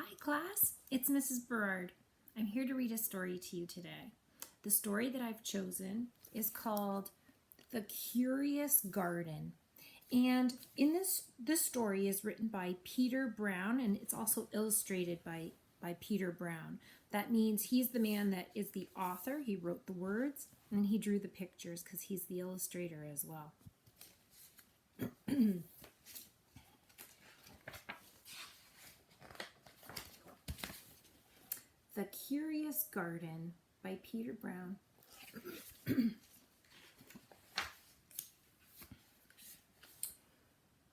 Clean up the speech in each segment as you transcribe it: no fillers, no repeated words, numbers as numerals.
Hi class, it's Mrs. Berard. I'm here to read a story to you today. The story that I've chosen is called The Curious Garden. And in this story is written by Peter Brown, and it's also illustrated by Peter Brown. That means he's the man that is the author. He wrote the words and he drew the pictures because he's the illustrator as well. The Curious Garden by Peter Brown.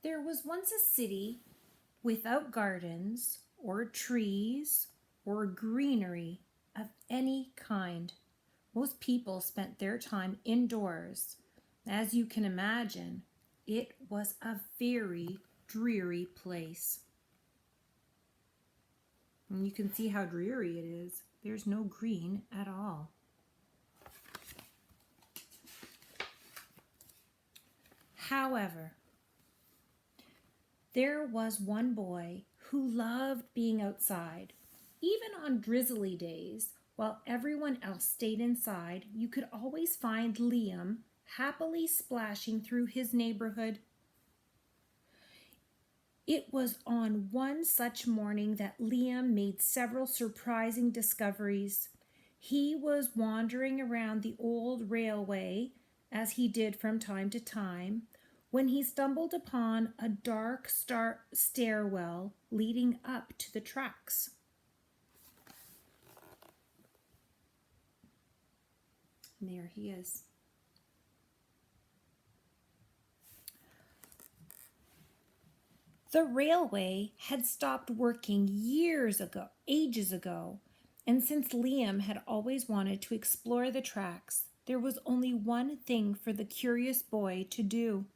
There was once a city without gardens or trees or greenery of any kind. Most people spent their time indoors. As you can imagine, it was a very dreary place. And you can see how dreary it is. There's no green at all. However, there was one boy who loved being outside. Even on drizzly days, while everyone else stayed inside, you could always find Liam happily splashing through his neighborhood. It was on one such morning that Liam made several surprising discoveries. He was wandering around the old railway, as he did from time to time, when he stumbled upon a dark stairwell leading up to the tracks. And there he is. The railway had stopped working ages ago, and since Liam had always wanted to explore the tracks, there was only one thing for the curious boy to do.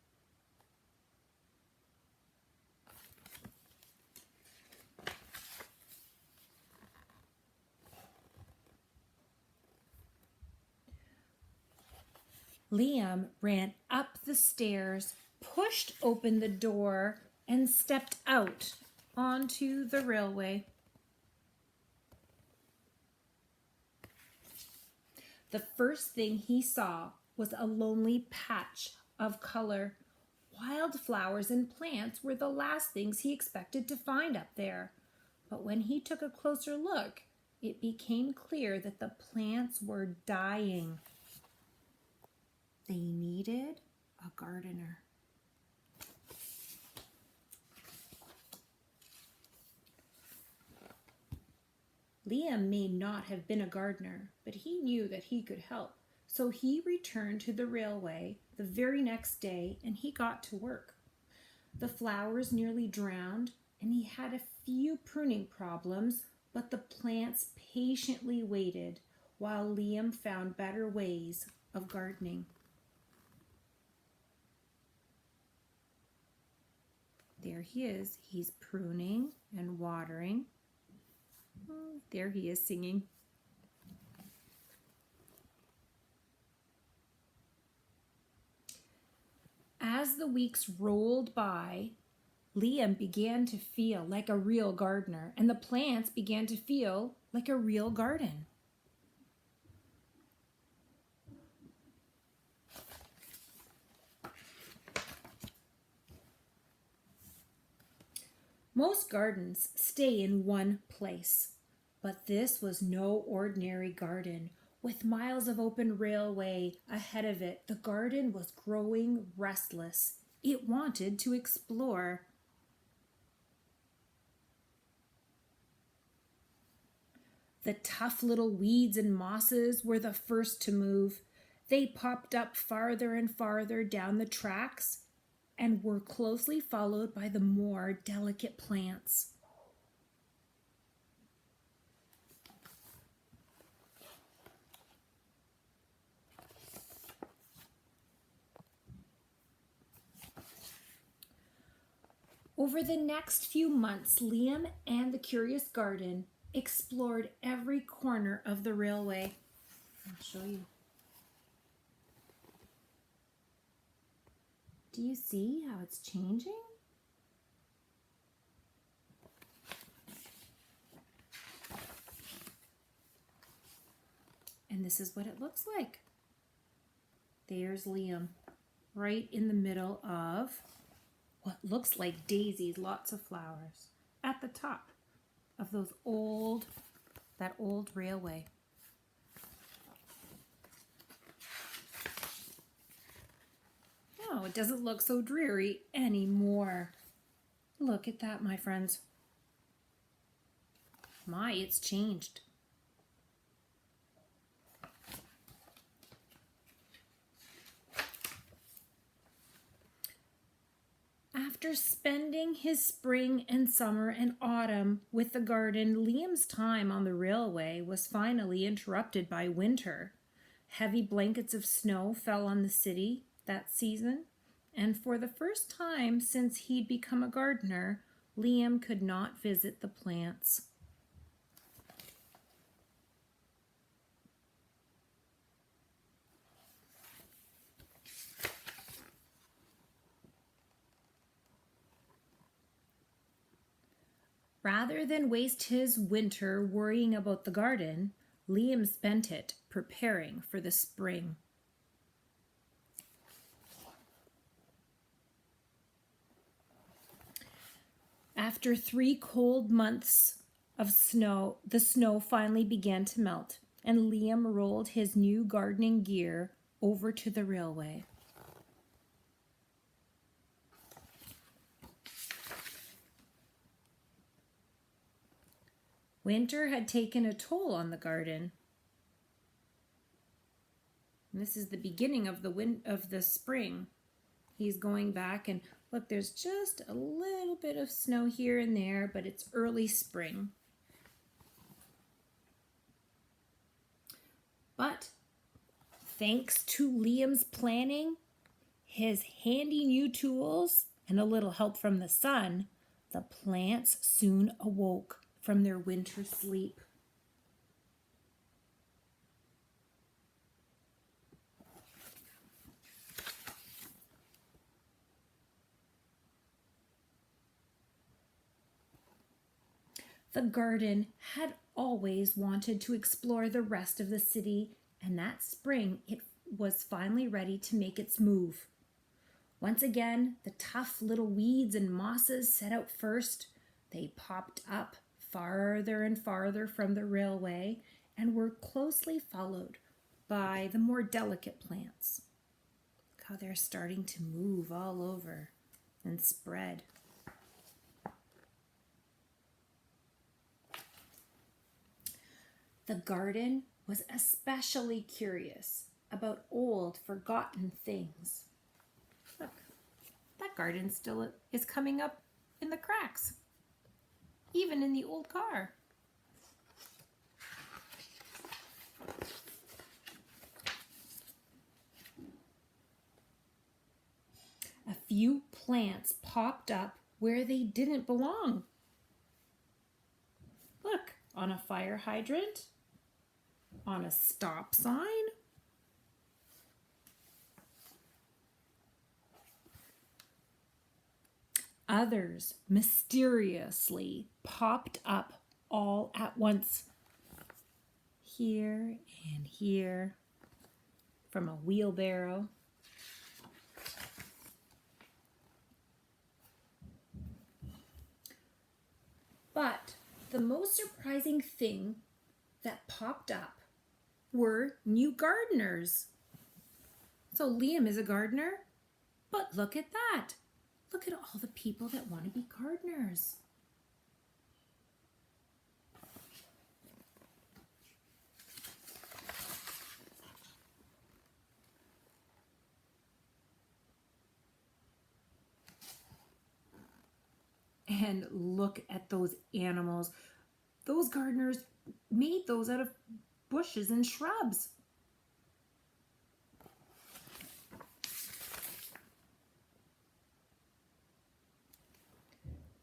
Liam ran up the stairs, pushed open the door, and stepped out onto the railway. The first thing he saw was a lonely patch of color. Wildflowers and plants were the last things he expected to find up there. But when he took a closer look, it became clear that the plants were dying. They needed a gardener. Liam may not have been a gardener, but he knew that he could help. So he returned to the railway the very next day and he got to work. The flowers nearly drowned and he had a few pruning problems, but the plants patiently waited while Liam found better ways of gardening. There he is. He's pruning and watering. There he is singing. As the weeks rolled by, Liam began to feel like a real gardener, and the plants began to feel like a real garden. Most gardens stay in one place, but this was no ordinary garden. With miles of open railway ahead of it, the garden was growing restless. It wanted to explore. The tough little weeds and mosses were the first to move. They popped up farther and farther down the tracks and were closely followed by the more delicate plants. Over the next few months, Liam and the Curious Garden explored every corner of the railway. I'll show you. Do you see how it's changing? this is what it looks like. There's Liam, right in the middle of what looks like daisies, lots of flowers, at the top of that old railway. Oh, it doesn't look so dreary anymore. Look at that, my friends. My, it's changed. After spending his spring and summer and autumn with the garden, Liam's time on the railway was finally interrupted by winter. Heavy blankets of snow fell on the city that season, and for the first time since he'd become a gardener, Liam could not visit the plants. Rather than waste his winter worrying about the garden, Liam spent it preparing for the spring. After 3 cold months of snow, the snow finally began to melt, and Liam rolled his new gardening gear over to the railway. Winter had taken a toll on the garden. And this is the beginning of the spring. He's going back, and look, there's just a little bit of snow here and there, but it's early spring. But thanks to Liam's planning, his handy new tools, and a little help from the sun, the plants soon awoke from their winter sleep. The garden had always wanted to explore the rest of the city, and that spring it was finally ready to make its move. Once again, the tough little weeds and mosses set out first. They popped up farther and farther from the railway and were closely followed by the more delicate plants. Look how they're starting to move all over and spread. The garden was especially curious about old, forgotten things. Look, that garden still is coming up in the cracks, even in the old car. A few plants popped up where they didn't belong. Look, on a fire hydrant, on a stop sign. Others mysteriously popped up all at once, here and here, from a wheelbarrow. But the most surprising thing that popped up were new gardeners. So Liam is a gardener, but look at that. Look at all the people that want to be gardeners. And look at those animals. Those gardeners made those out of bushes and shrubs.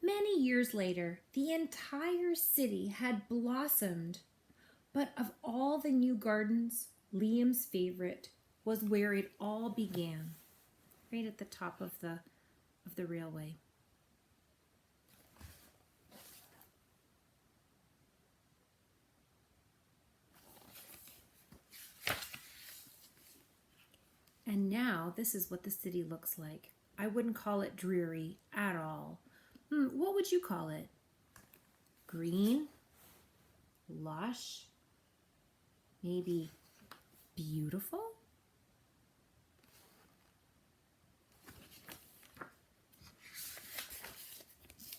Many years later, the entire city had blossomed. But of all the new gardens, Liam's favorite was where it all began, right at the top of the railway. And now this is what the city looks like. I wouldn't call it dreary at all. What would you call it? Green? Lush? Maybe beautiful?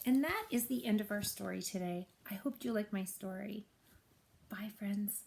And that is the end of our story today. I hope you like my story. Bye, friends.